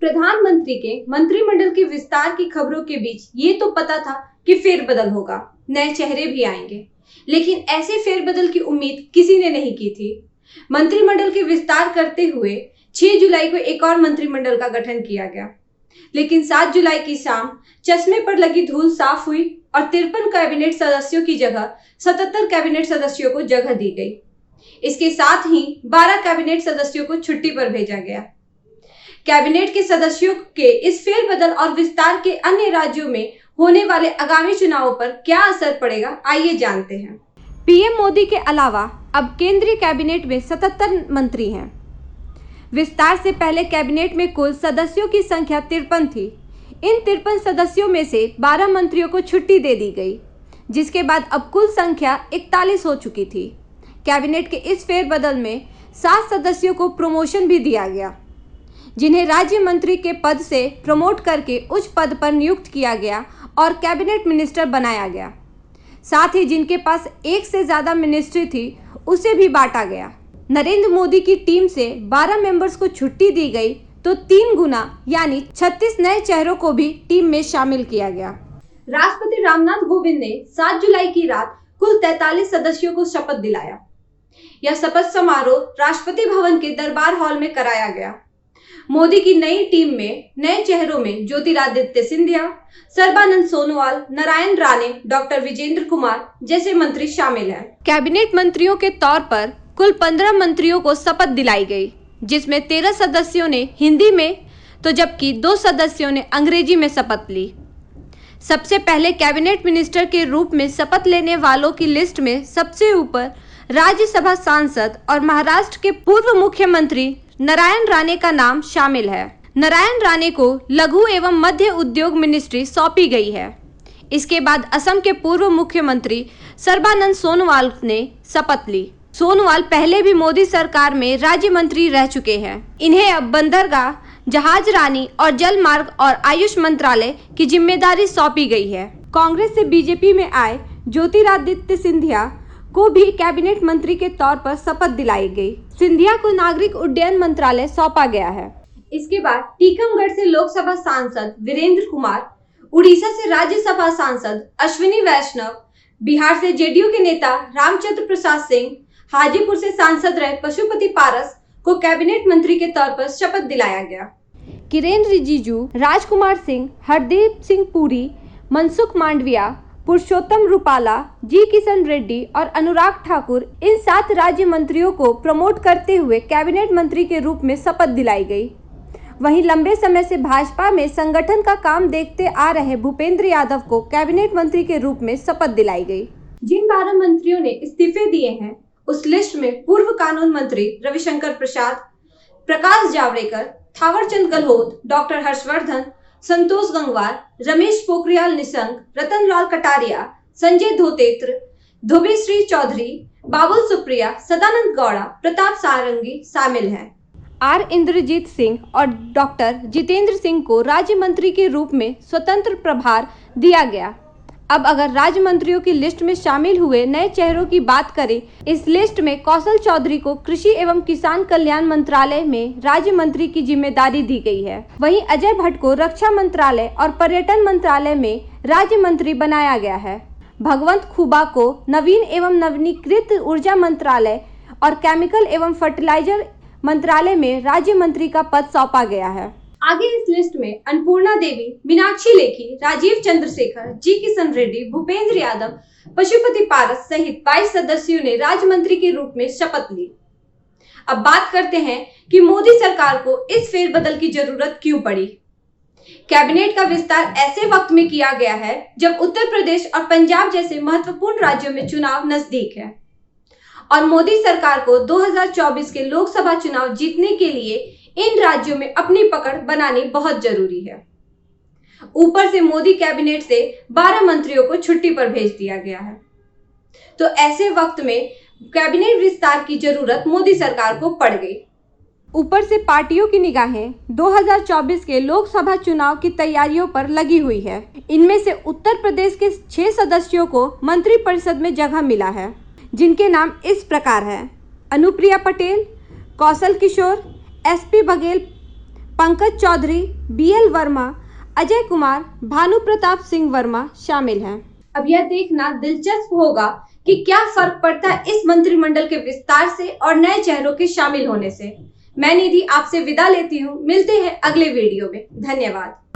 प्रधानमंत्री के मंत्रिमंडल के विस्तार की खबरों के बीच ये तो पता था कि फेरबदल होगा, नए चेहरे भी आएंगे, लेकिन ऐसे फेरबदल की उम्मीद किसी ने नहीं की थी। मंत्रिमंडल के विस्तार करते हुए 6 जुलाई को एक और मंत्रिमंडल का गठन किया गया, लेकिन 7 जुलाई की शाम चश्मे पर लगी धूल साफ हुई और 53 कैबिनेट सदस्यों की जगह 77 कैबिनेट सदस्यों को जगह दी गई। इसके साथ ही 12 कैबिनेट सदस्यों को छुट्टी पर भेजा गया। कैबिनेट के सदस्यों के इस फेरबदल और विस्तार के अन्य राज्यों में होने वाले आगामी चुनावों पर क्या असर पड़ेगा, आइए जानते हैं। पीएम मोदी के अलावा अब केंद्रीय कैबिनेट में 77 मंत्री हैं। विस्तार से पहले कैबिनेट में कुल सदस्यों की संख्या 53 थी। इन 53 सदस्यों में से 12 मंत्रियों को छुट्टी दे दी गई, जिसके बाद अब कुल संख्या 41 हो चुकी थी। कैबिनेट के इस फेरबदल में 7 सदस्यों को प्रमोशन भी दिया गया, जिन्हें राज्य मंत्री के पद से प्रमोट करके उच्च पद पर नियुक्त किया गया और कैबिनेट मिनिस्टर बनाया गया। साथ ही जिनके पास एक से ज्यादा मिनिस्ट्री थी उसे भी बांटा गया। नरेंद्र मोदी की टीम से 12 मेंबर्स को छुट्टी दी गई तो 3 गुना यानी 36 नए चेहरों को भी टीम में शामिल किया गया। राष्ट्रपति रामनाथ कोविंद ने 7 जुलाई की रात कुल 43 सदस्यों को शपथ दिलाया। यह शपथ समारोह राष्ट्रपति भवन के दरबार हॉल में कराया गया। मोदी की नई टीम में नए चेहरों में ज्योतिरादित्य सिंधिया, सर्बानंद सोनोवाल, नारायण राणे, डॉक्टर विजेंद्र कुमार जैसे मंत्री शामिल हैं। कैबिनेट मंत्रियों के तौर पर कुल 15 मंत्रियों को शपथ दिलाई गई, जिसमें 13 सदस्यों ने हिंदी में तो जबकि 2 सदस्यों ने अंग्रेजी में शपथ ली। सबसे पहले कैबिनेट मिनिस्टर के रूप में शपथ लेने वालों की लिस्ट में सबसे ऊपर राज्यसभा सांसद और महाराष्ट्र के पूर्व मुख्यमंत्री नारायण राणे का नाम शामिल है। नारायण राणे को लघु एवं मध्य उद्योग मिनिस्ट्री सौंपी गई है। इसके बाद असम के पूर्व मुख्यमंत्री सर्बानंद सोनोवाल ने शपथ ली। सोनोवाल पहले भी मोदी सरकार में राज्य मंत्री रह चुके हैं। इन्हें अब बंदरगाह, जहाज रानी और जल मार्ग और आयुष मंत्रालय की जिम्मेदारी सौंपी गई है। कांग्रेस से बीजेपी में आए ज्योतिरादित्य सिंधिया को भी कैबिनेट मंत्री के तौर पर शपथ दिलाई गई। सिंधिया को नागरिक उड्डयन मंत्रालय सौंपा गया है। इसके बाद टीकमगढ़ से लोकसभा सांसद वीरेंद्र कुमार, उड़ीसा से राज्यसभा सांसद अश्विनी वैष्णव, बिहार से जेडीयू के नेता रामचंद्र प्रसाद सिंह, हाजीपुर से सांसद रहे पशुपति पारस को कैबिनेट मंत्री के तौर पर शपथ दिलाया गया। किरेन रिजिजू, राजकुमार सिंह, हरदीप सिंह पुरी, मनसुख मांडविया, पुरुषोत्तम रूपाला, जी किशन रेड्डी और अनुराग ठाकुर, इन 7 राज्य मंत्रियों को प्रमोट करते हुए कैबिनेट मंत्री के रूप में शपथ दिलाई गई। वहीं लंबे समय से भाजपा में संगठन का काम देखते आ रहे भूपेंद्र यादव को कैबिनेट मंत्री के रूप में शपथ दिलाई गई। जिन 12 मंत्रियों ने इस्तीफे दिए हैं, उस लिस्ट में पूर्व कानून मंत्री रविशंकर प्रसाद, प्रकाश जावड़ेकर, थावरचंद गहलोत, डॉक्टर हर्षवर्धन, संतोष गंगवार, रमेश पोखरियाल निशंक, रतन लाल कटारिया, संजय धोतेत्र, धोबेश्री चौधरी, बाबुल सुप्रिया, सदानंद गौड़ा, प्रताप सारंगी शामिल हैं। आर इंद्रजीत सिंह और डॉक्टर जितेंद्र सिंह को राज्य मंत्री के रूप में स्वतंत्र प्रभार दिया गया। अब अगर राज्य मंत्रियों की लिस्ट में शामिल हुए नए चेहरों की बात करें, इस लिस्ट में कौशल चौधरी को कृषि एवं किसान कल्याण मंत्रालय में राज्य मंत्री की जिम्मेदारी दी गई है। वहीं अजय भट्ट को रक्षा मंत्रालय और पर्यटन मंत्रालय में राज्य मंत्री बनाया गया है। भगवंत खुबा को नवीन एवं नवीनीकृत ऊर्जा मंत्रालय और केमिकल एवं फर्टिलाइजर मंत्रालय में राज्य मंत्री का पद सौंपा गया है। आगे इस लिस्ट में अन्नपूर्णा देवी, मीनाक्षी लेखी, राजीव चंद्रशेखर, जी किशन रेड्डी, भूपेंद्र यादव, पशुपति पारस सहित 22 सदस्यों ने राज्य मंत्री के रूप में शपथ ली। अब बात करते हैं कि मोदी सरकार को इस फेरबदल की जरूरत क्यों पड़ी। कैबिनेट का विस्तार ऐसे वक्त में किया गया है जब उत्तर प्रदेश और पंजाब जैसे महत्वपूर्ण राज्यों में चुनाव नजदीक है और मोदी सरकार को 2024 के लोकसभा चुनाव जीतने के लिए इन राज्यों में अपनी पकड़ बनानी बहुत जरूरी है। ऊपर से मोदी कैबिनेट से 12 मंत्रियों को छुट्टी पर भेज दिया गया है, तो ऐसे वक्त में कैबिनेट विस्तार की जरूरत मोदी सरकार को पड़ गई। ऊपर से पार्टियों की निगाहें 2024 के लोकसभा चुनाव की तैयारियों पर लगी हुई है। इनमें से उत्तर प्रदेश के 6 सदस्यों को मंत्रिपरिषद में जगह मिला है, जिनके नाम इस प्रकार है: अनुप्रिया पटेल, कौशल किशोर, एसपी बघेल, पंकज चौधरी, BL वर्मा, अजय कुमार, भानु प्रताप सिंह वर्मा शामिल हैं। अब यह देखना दिलचस्प होगा कि क्या फर्क पड़ता है इस मंत्रिमंडल के विस्तार से और नए चेहरों के शामिल होने से। मैं निधि आपसे विदा लेती हूँ। मिलते हैं अगले वीडियो में। धन्यवाद।